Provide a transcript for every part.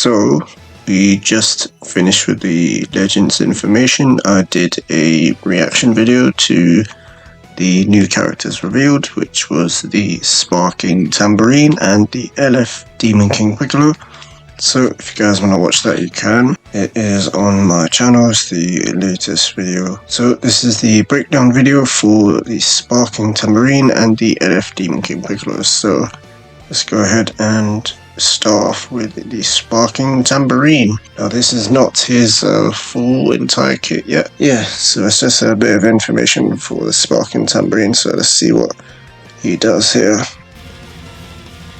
So we just finished with the Legends information. I did a reaction video to the new characters revealed, which was the Sparking Tambourine and the LF Demon King Piccolo. So if you guys want to watch that, you can. It is on my channel, it's the latest video. So this is the breakdown video for the Sparking Tambourine and the LF Demon King Piccolo. So let's go ahead and start off with the Sparking Tambourine. Now this is not his full entire kit yet. Yeah, so it's just a bit of information for the Sparking Tambourine. So let's see what he does here.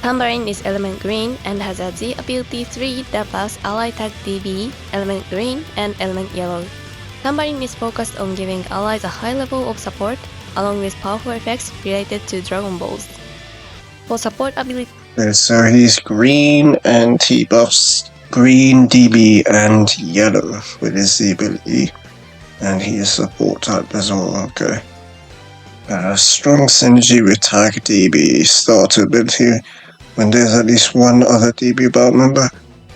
Tambourine is element green and has a Z ability 3 that buffs ally tag DB, element green, and element yellow. Tambourine is focused on giving allies a high level of support, along with powerful effects related to Dragon Balls. For support ability, so he's green and he buffs green, DB, and yellow with his Z ability, and he is support type as well. Okay. Strong synergy with tag DB, starter ability when there's at least one other DB battle member.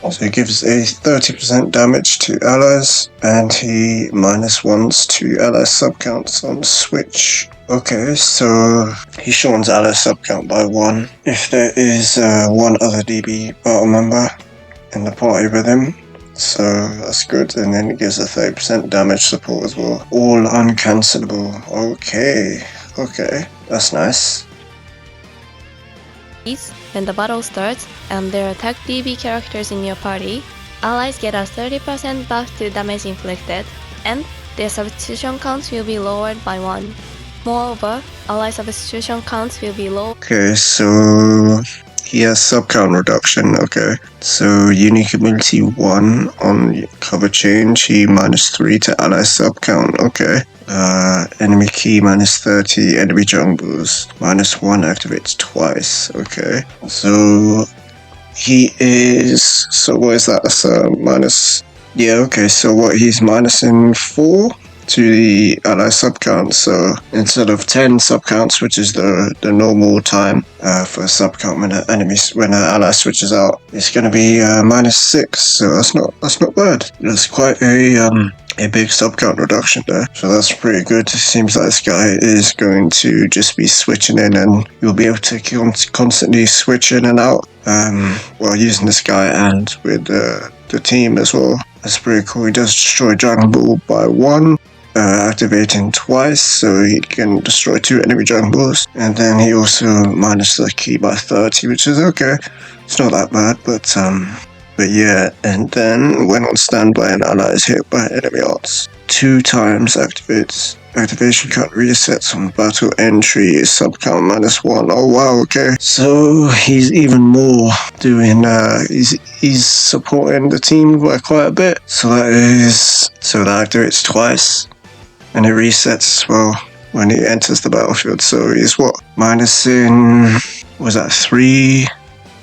So he gives a 30% damage to allies, and he -1s to ally subcounts on switch. Okay, so he shortens ally subcount by 1 if there is one other DB battle member in the party with him. So that's good, and then it gives a 30% damage support as well. All uncancelable. Okay, that's nice. when the battle starts and there are tag DB characters in your party, allies get a 30% buff to damage inflicted, and their substitution counts will be lowered by 1. Moreover, ally substitution counts will be low. Okay, so he has subcount reduction. Okay, so unique ability 1 on cover change, he -3 to ally subcount. Okay. Enemy key -30, enemy jungles -1 activates twice. Okay, so he is, so what is that? That's minus, yeah, okay, so what, he's minusing 4 to the ally subcount. So instead of 10 subcounts, which is the normal time for subcount when an ally switches out, it's going to be -6. So that's not bad. That's quite a big subcount reduction there, so that's pretty good. It seems like this guy is going to just be switching in, and you'll be able to constantly switch in and out while using this guy and with the team as well. That's pretty cool. He does destroy Dragon Ball by 1, activating twice, so he can destroy 2 enemy Dragon Balls, and then he also minus the key by 30, which is okay. It's not that bad, but yeah, and then when on standby, an ally is hit by enemy arts 2 times, activates. Activation count resets on battle entry, subcount -1. Oh wow, okay. So he's even more doing, he's supporting the team by quite a bit. So that activates twice, and it resets as well when he enters the battlefield. So he's what? Minusing, was that 3,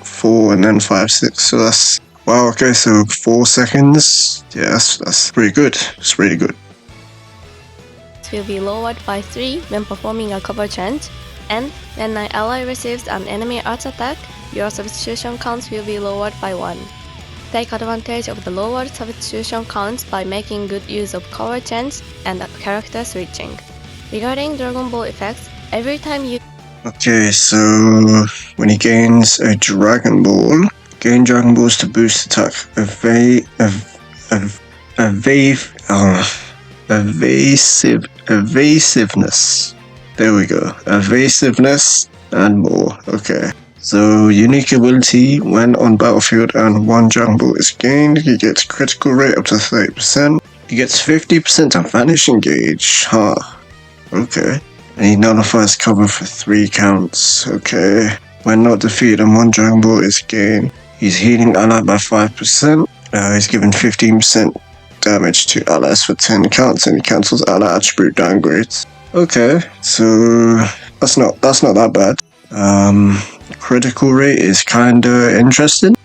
4, and then 5, 6. So that's, wow, okay, so 4 seconds. Yeah, that's pretty good. It's really good. Will be lowered by 3 when performing a cover change, and when an ally receives an enemy arts attack, your substitution counts will be lowered by 1. Take advantage of the lowered substitution counts by making good use of cover change and character switching. Regarding Dragon Ball effects, every time you... Okay, so when he gains a Dragon Ball, gain Dragon Balls to boost attack, evasiveness. There we go. Evasiveness and more. Okay. So unique ability, when on battlefield and 1 Dragon Ball is gained, he gets critical rate up to 30%. He gets 50% of vanishing gauge. Huh. Okay. And he nullifies cover for 3 counts. Okay. When not defeated and 1 Dragon Ball is gained, he's healing ally by 5%. He's given 15% damage to allies for 10 counts, and he cancels ally attribute downgrades. Okay, so that's not that bad. Critical rate is kinda interesting,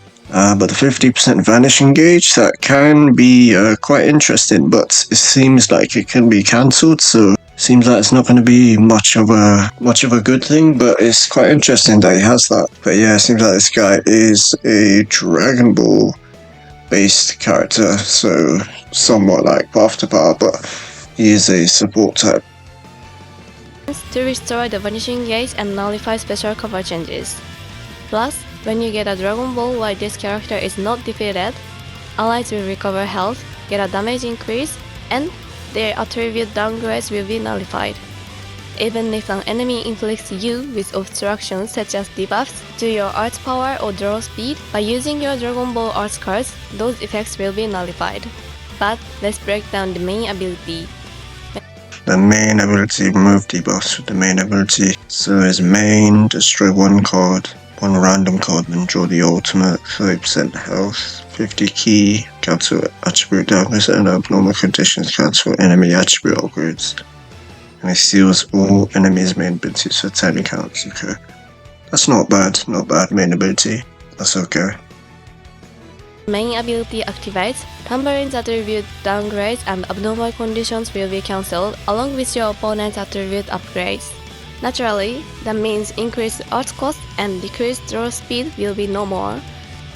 but the 50% vanishing gauge, that can be quite interesting, but it seems like it can be cancelled, so seems like it's not going to be much of a good thing, but it's quite interesting that he has that. But yeah, it seems like this guy is a Dragon Ball based character, so somewhat like Path to Power, but he is a support type. To restore the Vanishing Gaze and nullify special cover changes. Plus, when you get a Dragon Ball while this character is not defeated, allies will recover health, get a damage increase, and their attribute downgrades will be nullified. Even if an enemy inflicts you with obstructions such as debuffs to your arts power or draw speed, by using your Dragon Ball arts cards, those effects will be nullified. But let's break down the main ability. The main ability, remove debuffs with the main ability. So his main, destroy one card, one random card, then draw the ultimate, 30% health, 50 key, cancel attribute downgrades and abnormal conditions, cancel enemy attribute upgrades. And it steals all enemies' main abilities for 10 counts. Okay. That's not bad main ability. That's okay. Main ability activates, Tambourine's attribute downgrades and abnormal conditions will be cancelled along with your opponent's attribute upgrades. Naturally, that means increased arts cost and decreased draw speed will be no more.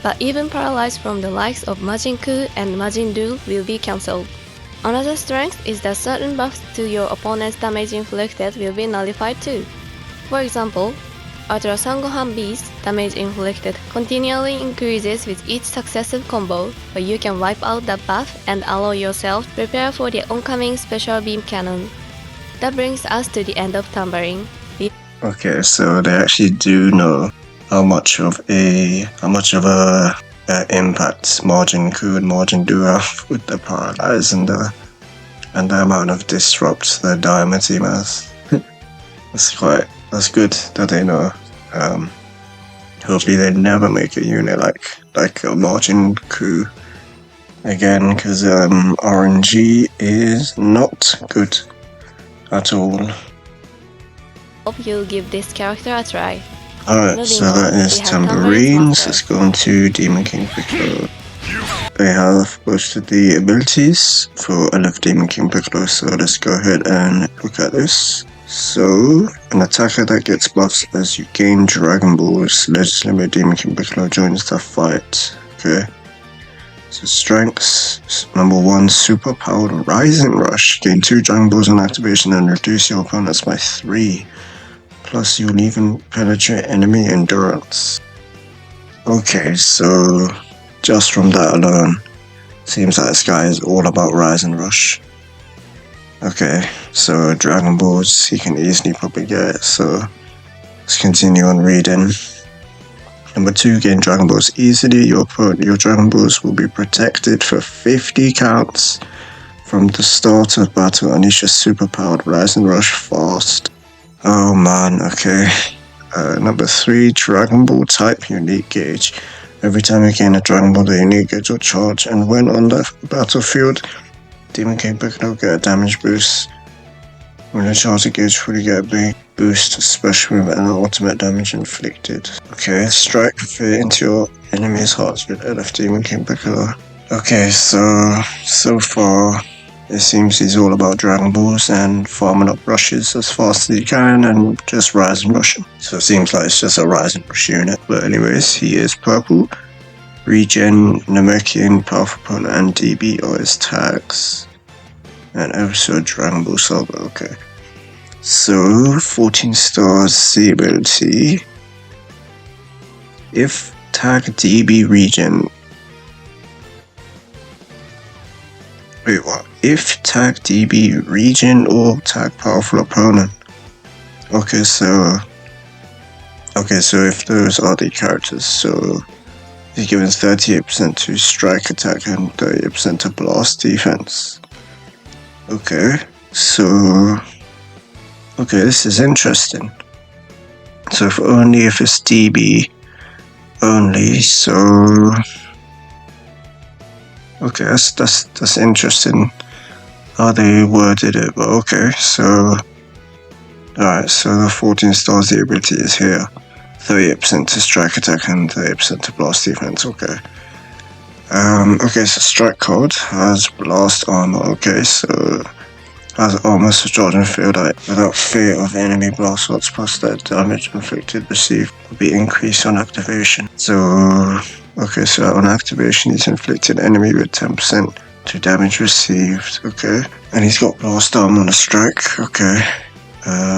But even paralyzed from the likes of Majin Ku and Majin Du will be cancelled. Another strength is that certain buffs to your opponent's damage inflicted will be nullified too. For example, Ultra Sangohan Beast damage inflicted continually increases with each successive combo, but you can wipe out that buff and allow yourself prepare for the oncoming special beam cannon. That brings us to the end of Tambourine. Okay, so they actually do know how much of a impact Majin Ku and Majin Du have with the paralyze and the amount of disrupt the Diamond team has. That's good that they know. Hopefully they never make a unit like a Majin Ku again, because RNG is not good at all. Hope you'll give this character a try. Alright, so that is Tambourines. Let's go on to Demon King Piccolo. They have posted the abilities for I love Demon King Piccolo, so let's go ahead and look at this. So, an attacker that gets buffs as you gain Dragon Balls, Legitimate Demon King Piccolo joins the fight. Okay. So strengths, number 1, super powered Rising Rush. Gain 2 Dragon Balls on activation and reduce your opponents by 3. Plus you'll even penetrate enemy endurance. Okay, so just from that alone, seems like this guy is all about Rising Rush. Okay, so Dragon Balls he can easily probably get, so let's continue on reading. Number 2, gain Dragon Balls easily. Your Dragon Balls will be protected for 50 counts from the start of battle. Unleash your superpowered Rising Rush fast. Oh man, okay. Number 3, Dragon Ball type unique gauge. Every time you gain a Dragon Ball, the unique gauge will charge, and when on the battlefield, Demon King Piccolo get a damage boost. When the charge gauge fully get a big boost, especially with an ultimate damage inflicted. Okay, strike fear into your enemy's hearts with LF Demon King Piccolo. Okay, so far, it seems he's all about Dragon Balls and farming up rushes as fast as he can and just Rising Rushing. So it seems like it's just a Rising Rush unit. But anyways, he is purple. Regen, Namekian, Powerful Opponent, and DB are his tags. And episode Dragon Ball Saga, okay. So, 14 stars, the ability. If tag DB Regen. Wait, what? If tag DB Regen or tag Powerful Opponent. Okay, so if those are the characters, so he's given 38% to strike attack and 30% to blast defense. Okay, this is interesting. So if it's DB only, so okay, that's interesting how they worded it, but okay, so alright, so the 14 stars the ability is here. 38% to strike attack and 30% to blast defense, okay. Okay, so strike card has blast armor, okay, so has armor so charging field without fear of enemy blast shots, plus that damage inflicted received will be increased on activation. So Okay, so on activation, he's inflicted enemy with 10% to damage received. Okay, and he's got blast arm on a strike. Okay,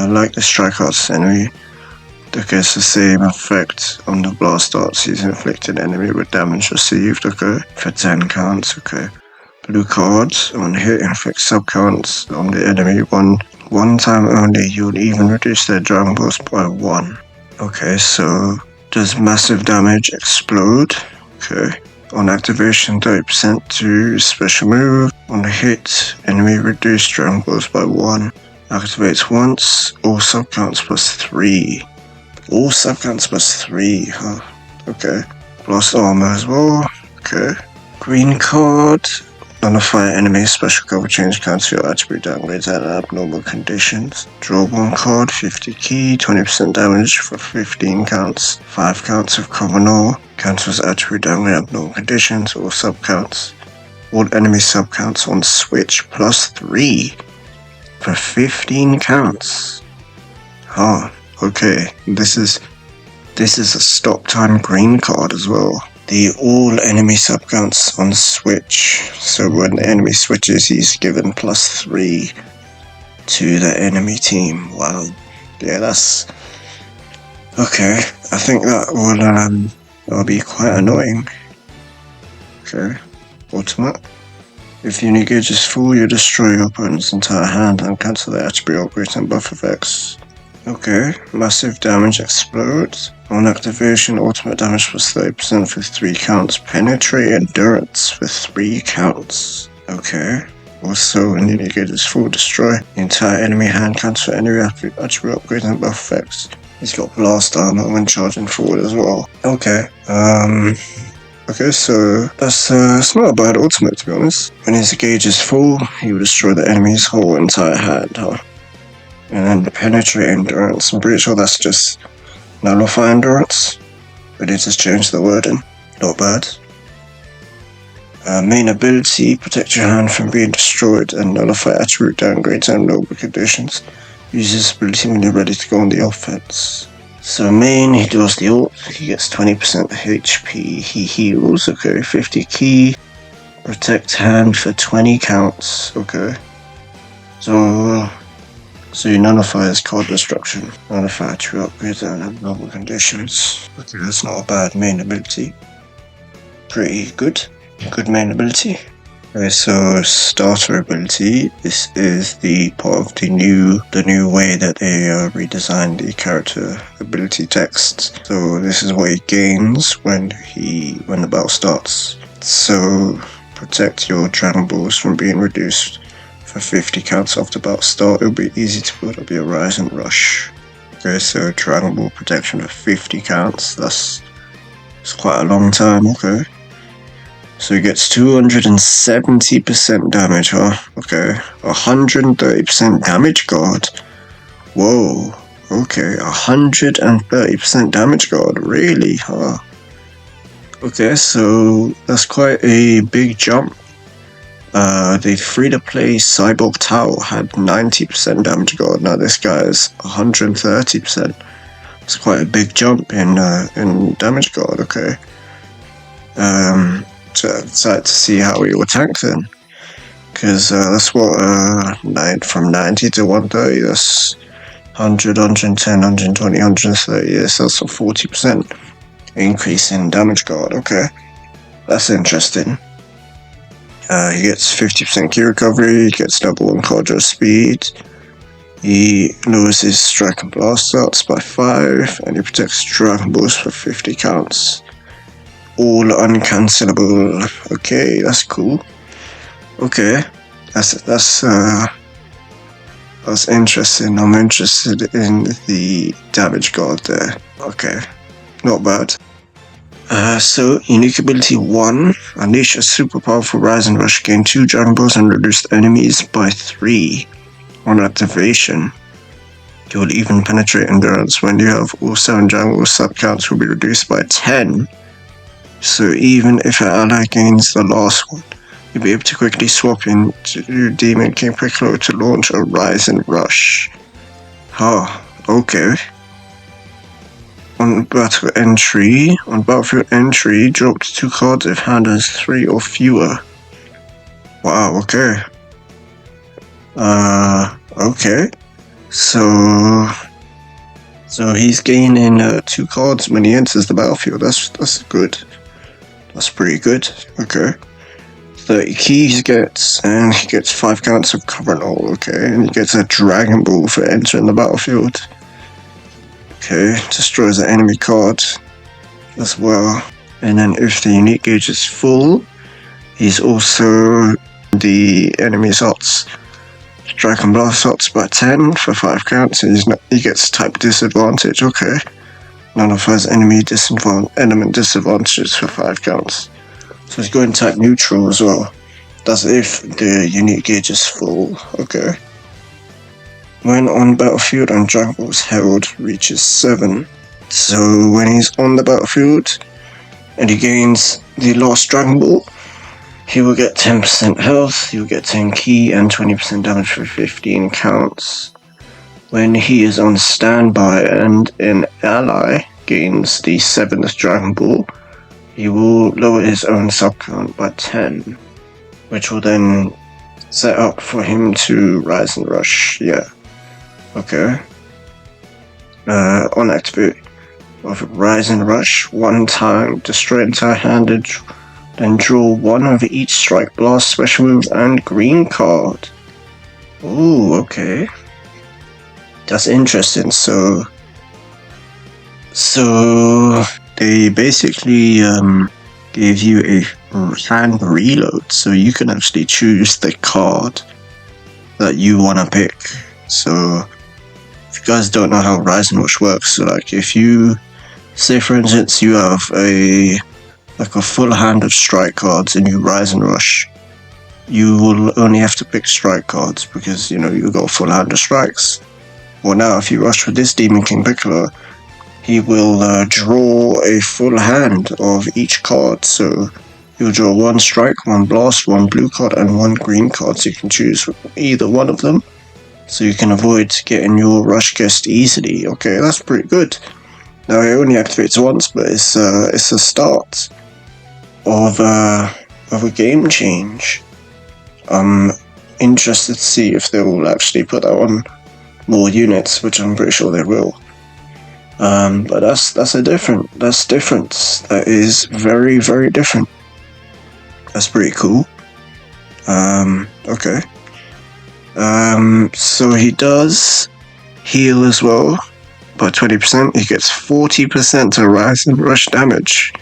like the strike arts enemy. Okay, it's the same effect on the blast arts. He's inflicted enemy with damage received. Okay, for 10 counts. Okay, blue cards on hit inflict sub counts on the enemy one time only. You'll even reduce their Dragon Balls by 1. Okay, so does massive damage explode? Okay. On activation, 30% to special move. On hit, enemy reduce Dragon Balls by 1. Activates once. All subcounts plus 3. All subcounts plus 3, huh? Okay. Blast armor as well. Okay. Green card. Nullify enemy special cover change counts your attribute downgrades at abnormal conditions. Draw 1 card, 50 key, 20% damage for 15 counts. 5 counts of common ore. Cancels attribute downgrade abnormal conditions or subcounts. All enemy subcounts on switch plus 3 for 15 counts. Huh, okay. This is a stop time green card as well. The all enemy subcounts on switch. So when the enemy switches, he's given plus 3 to the enemy team. Wow. Yeah, that's okay. I think that'll be quite annoying. Okay. Ultimate. If unit gauge is full, you destroy your opponent's entire hand and cancel the attribute upgrades and buff effects. Okay, massive damage explodes. On activation, ultimate damage plus 30% for 3 counts. Penetrate endurance for 3 counts. Okay. Also, when unit gauge is full, destroy the entire enemy hand, cancel enemy attribute upgrades and buff effects. He's got blast armor when charging forward as well. Okay. Okay, so that's it's not a bad ultimate, to be honest. When his gauge is full, he will destroy the enemy's whole entire hand, huh? And then the penetrate endurance, I'm pretty sure that's just nullify endurance. But they just changed the wording. Not bad. Main ability, protect your hand from being destroyed and nullify attribute downgrades and noble conditions. Use this ability when you're ready to go on the offense. So main, he does the ult, he gets 20% HP, he heals, okay, 50 key, protect hand for 20 counts, okay. So you nullify his card destruction, nullify attribute upgrades and abnormal conditions. Okay, that's not a bad main ability. Pretty good main ability. Okay, so starter ability. This is the part of the new way that they redesigned the character ability text. So this is what he gains when the battle starts. So protect your Dragon Balls from being reduced for 50 counts after battle start. It'll be easy to build up your Rise and Rush. Okay, so Dragon Ball protection for 50 counts. It's quite a long time. Okay. So he gets 270% damage, huh? Okay. 130% damage guard. Whoa. Okay, 130% damage guard. Really, huh? Okay, so that's quite a big jump. The free-to-play Cyborg Tao had 90% damage guard. Now this guy is 130%. It's quite a big jump in damage guard, okay. Excited to see how he will tank then, because that's what from 90 to 130, that's 100, 110, 120, 130, yes, that's a 40% increase in damage guard. Okay, that's interesting. He gets 50% key recovery, he gets double on card draw speed, he lowers his strike and blast starts by 5, and he protects Dragon Balls for 50 counts. All uncancelable. Okay, that's cool. Okay, that's interesting. I'm interested in the damage guard there. Okay, not bad. So unique ability 1, unleash a super powerful Rise and Rush, gain 2 Dragon Balls and reduce enemies by 3. On activation, you will even penetrate endurance when you have all 7 Dragon Ball subcounts will be reduced by 10. So even if an ally gains the last one, you'll be able to quickly swap into Demon King Piccolo to launch a Rise and Rush. Oh, okay. on battlefield entry, drop 2 cards if hand has 3 or fewer. Wow, okay. Okay. So he's gaining 2 cards when he enters the battlefield. That's good. That's pretty good. Okay. 30 keys he gets, and he gets 5 counts of cover and all. Okay, and he gets a Dragon Ball for entering the battlefield. Okay, destroys an enemy card as well. And then if the unique gauge is full, he's also the enemy's odds. Dragon Blast odds by 10 for 5 counts, and he gets type disadvantage. Okay. Nullifies enemy element disadvantages for 5 counts. So he's going type neutral as well. That's if the unique gauge is full. Okay. When on battlefield and Dragon Ball's held reaches 7. So when he's on the battlefield and he gains the last Dragon Ball, he will get 10% health, he will get 10 key and 20% damage for 15 counts. When he is on standby and an ally gains the 7th Dragon Ball, he will lower his own subcount by 10, which will then set up for him to rise and rush. Yeah. Okay. On activate of rise and rush, 1 time, destroy entire hand, then draw 1 of each strike, blast, special move, and green card. Ooh, okay. That's interesting. So they basically gave you a hand reload, so you can actually choose the card that you want to pick. So if you guys don't know how Rise and Rush works, so like if you say for instance you have a full hand of strike cards and you Rise and Rush, you will only have to pick strike cards because you got a full hand of strikes. Well, now if you rush with this Demon King Piccolo, he will draw a full hand of each card. So you'll draw 1 strike, 1 blast, 1 blue card, and 1 green card. So you can choose either one of them, so you can avoid getting your rush guessed easily. Okay, that's pretty good. Now it only activates once, but it's a start of a game change. I'm interested to see if they will actually put that on more units, which I'm pretty sure they will. But that's different. That is very, very different. That's pretty cool. Okay. So he does heal as well by 20%. He gets 40% to rise and rush damage,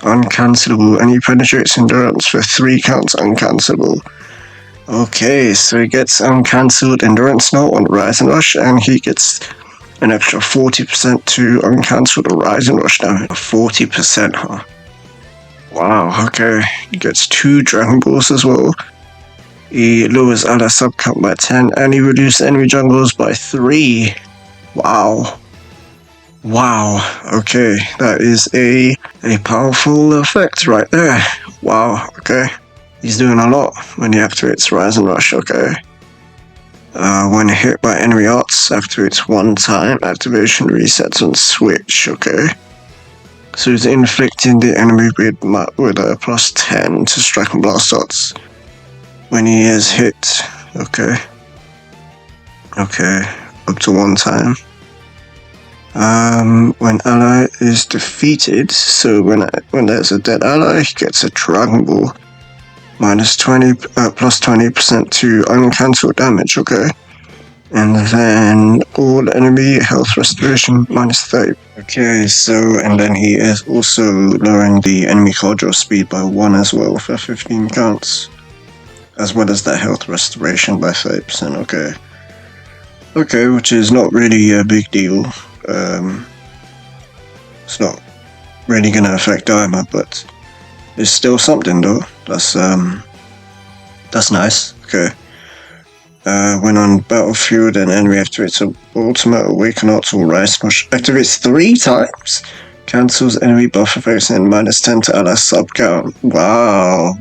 uncancelable, and he penetrates endurance for 3 counts, uncancelable. Okay, so he gets uncancelled endurance now on rise and rush, and he gets an extra 40% to uncancel the rise and rush damage. 40%, huh? Wow, okay. He gets 2 Dragon Balls as well. He lowers ally subcount by 10, and he reduces enemy Dragon Balls by 3. Wow. Okay. That is a powerful effect right there. Wow, okay. He's doing a lot when he activates Rise and Rush, okay. When hit by enemy arts, activates 1 time, activation resets on switch, okay. So he's inflicting the enemy with a plus 10 to strike and blast arts when he is hit, okay. Okay, up to 1 time. When ally is defeated, so when there's a dead ally, he gets a Dragon Ball. Plus 20% to uncancelled damage, okay? And then all enemy health restoration minus 30. Okay, so, and then he is also lowering the enemy card draw speed by 1 as well for 15 counts. As well as that health restoration by 30%, okay. Okay, which is not really a big deal. It's not really gonna affect armor, but it's still something though. That's nice. Okay. When on battlefield, an enemy activates an ultimate awaken arts or rise smash. Activates 3 times. Cancels enemy buff effects and minus 10 to ally sub count. Wow.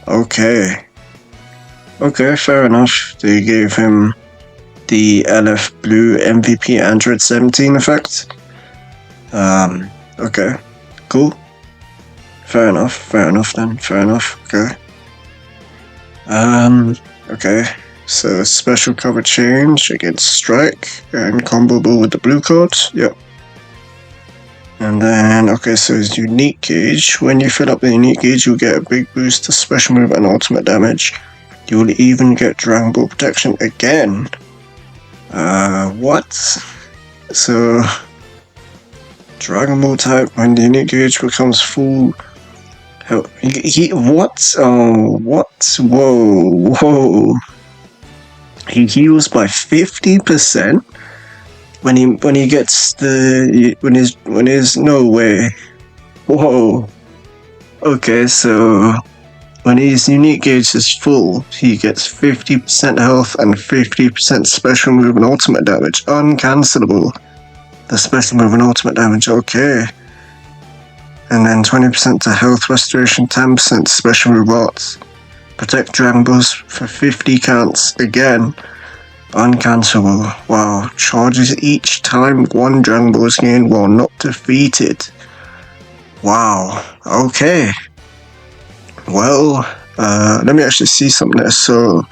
Okay. Okay, fair enough. They gave him the LF Blue MVP Android 17 effect. Okay, cool. Fair enough then, fair enough, okay. Okay, so special cover change against strike and comboable with the blue card, yep. And then, okay, so his unique gauge. When you fill up the unique gauge, you'll get a big boost to special move and ultimate damage. You will even get Dragon Ball protection again. What? So, Dragon Ball type, when the unique gauge becomes full. What? Oh, what? Whoa. He heals by 50%? When he gets the when his no way. Whoa. Okay, so when his unique gauge is full, he gets 50% health and 50% special move and ultimate damage. Uncancelable. The special move and ultimate damage, okay. And then 20% to health restoration, 10% special move arts. Protect Dragon Balls for 50 counts again. Uncancelable. Wow. Charges each time one Dragon Ball is gained while not defeated. Wow. Okay. Well, let me actually see something there. So,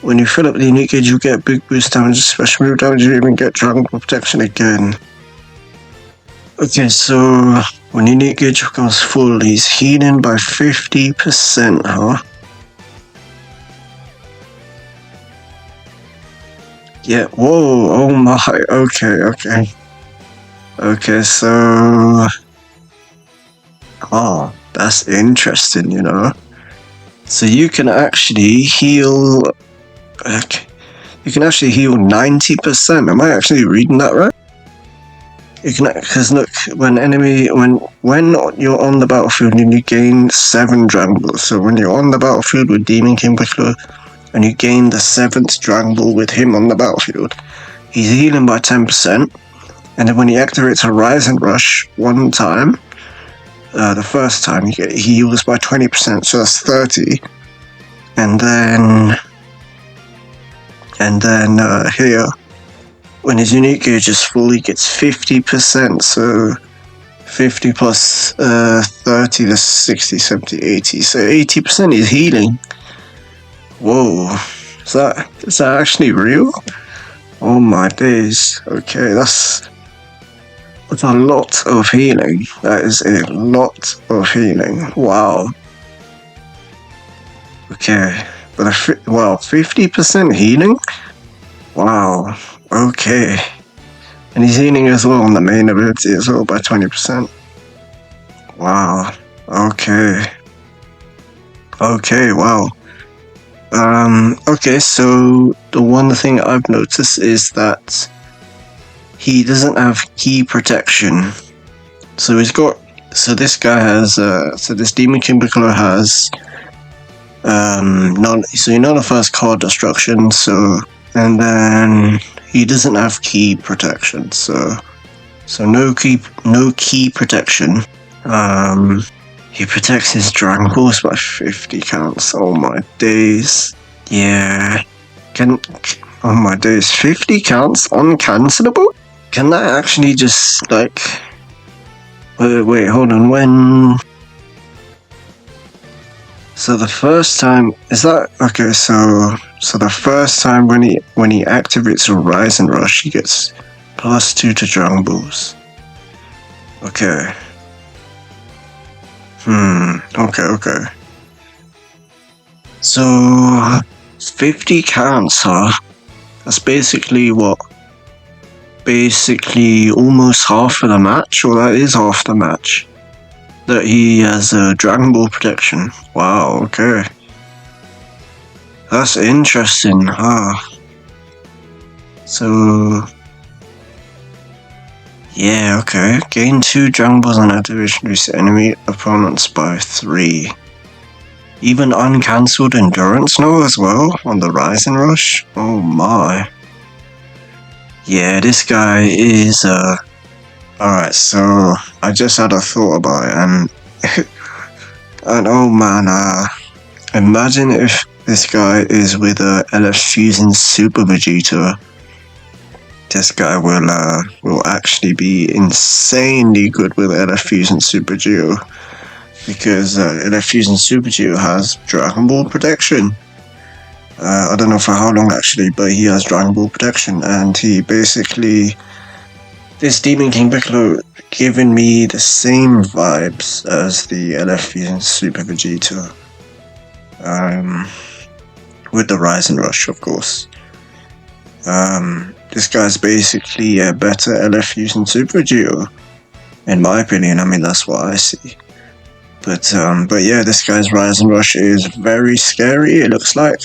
when you fill up the unique gauge, you get big boost damage, special move damage, you even get Dragon Ball protection again. Okay, so when unique gauge becomes full, he's healing by 50%, huh? Yeah, whoa, oh my, okay. Okay, so... Oh, that's interesting, you know? So you can actually heal... Okay. You can actually heal 90%. Am I actually reading that right? You can, because look, when you're on the battlefield, you gain 7 Dragon Balls. So when you're on the battlefield with Demon King Piccolo, and you gain the 7th Dragon Ball with him on the battlefield, he's healing by 10%, and then when he activates Horizon Rush one time, the first time he heals by 20%, so that's 30, and then here, when his unique gauge is full, he gets 50%, so 50 plus 30, that's 60, 70, 80, so 80% is healing. Whoa, is that actually real? Oh my days. Okay, that's a lot of healing. That is a lot of healing. Wow. Okay, but 50% healing? Wow. Okay. And he's healing as well on the main ability as well by 20%. Wow. Okay. Okay, wow. Okay, so the one thing I've noticed is that he doesn't have key protection. So this guy has, so this Demon King Piccolo has, he nullifies card destruction, so, and then he doesn't have key protection, so no key protection. He protects his Dragon Balls by 50 counts. Oh my days. Yeah. Oh my days. 50 counts uncancelable? Can that actually just, like... Wait, hold on. When... So the first time... Is that... Okay, so the first time when he activates Horizon Rush, he gets +2 to Dragon Balls. Okay. Okay. So, 50 counts, huh? That's basically what? Basically almost half of the match, or that is half the match. That he has Dragon Ball protection. Wow, okay. That's interesting, huh? So... Yeah, okay. Gain 2 Dragon Balls on activation, reset enemy opponents by 3. Even uncancelled endurance now as well on the Rising Rush. Oh my. Yeah, this guy is alright, so I just had a thought about it, and and oh man, imagine if this guy is with a LF Fusion Super Vegeta. This guy will actually be insanely good with LF Fusion Super Geo, because LF Fusion Super Geo has Dragon Ball protection. I don't know for how long actually, but he has Dragon Ball protection, and he basically, this Demon King Piccolo giving me the same vibes as the LF Fusion Super Vegeta. With the Rise and Rush, of course. This guy's basically a better LF Fusion Super Geo, in my opinion. I mean, that's what I see. But yeah, this guy's Rise and Rush is very scary, it looks like.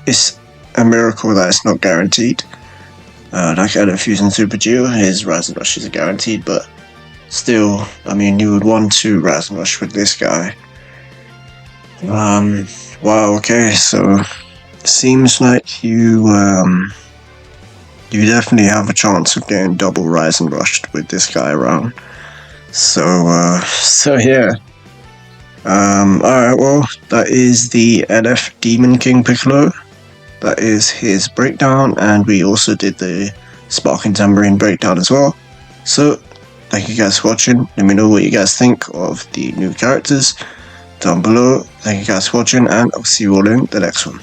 It's a miracle that it's not guaranteed. Like LF Fusion Super Geo, his Rise and Rush is guaranteed, but still, I mean, you would want to Rise and Rush with this guy. Wow, okay, so seems like you definitely have a chance of getting double Rise and Rushed with this guy around. So yeah. Alright, well, that is the LF Demon King Piccolo. That is his breakdown, and we also did the Sparking Tambourine breakdown as well. So, thank you guys for watching. Let me know what you guys think of the new characters down below. Thank you guys for watching, and I'll see you all in the next one.